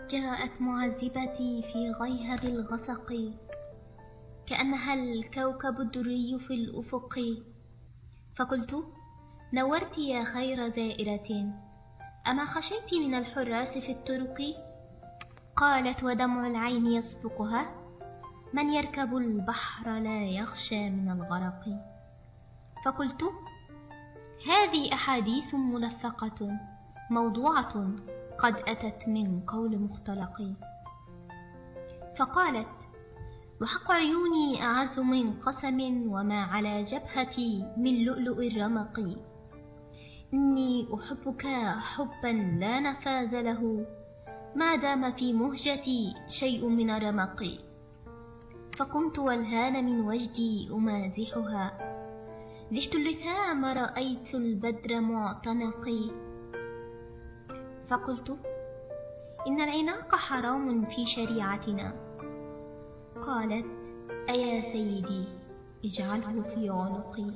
جاءت معذبتي في غيهب الغسق، كأنها الكوكب الدري في الأفق. فقلت: نورت يا خير زائرة، أما خشيت من الحراس في الطرق؟ قالت ودمع العين يسبقها: من يركب البحر لا يخشى من الغرق. فقلت: هذه أحاديث ملفقة موضوعة قد أتت من قول مختلق. فقالت: وحق عيوني أعز من قسم، وما على جبهتي من لؤلؤ الرمق. إني أحبك حبا لا نفاذ له، ما دام في مهجتي شيء من رمق. فقمت والهان من وجدي أمازحها، زحت اللثام رأيت البدر معتنق. فقلت: إن العناق حرام في شريعتنا. قالت: أيا سيدي اجعله في عنقي.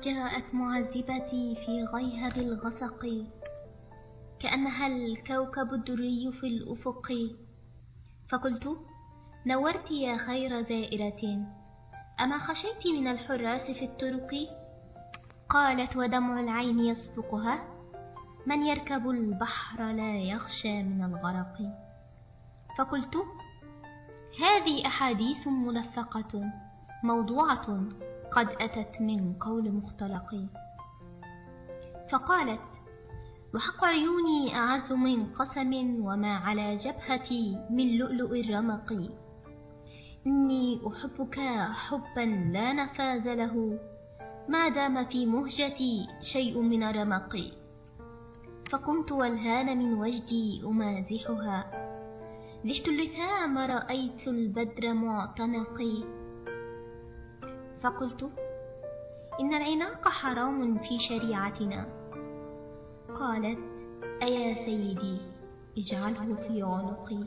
جاءت معذبتي في غيهب الغسق، كأنها الكوكب الدري في الأفق. فقلت: نورت يا خير زائرة، أما خشيت من الحراس في الطرق؟ قالت ودمع العين يسبقها: من يركب البحر لا يخشى من الغرق. فقلت: هذه أحاديث ملفقة موضوعة قد أتت من قول مختلق. فقالت: وحق عيوني أعز من قسم، وما على جبهتي من لؤلؤ الرمق. إني أحبك حبا لا نفاذ له، ما دام في مهجتي شيء من رمق. فقمت والهان من وجدي أمازحها، زحت اللثام رأيت البدر معتنق. فقلت: إن العناق حرام في شريعتنا. قالت: أيا سيدي اجعله في عنقي.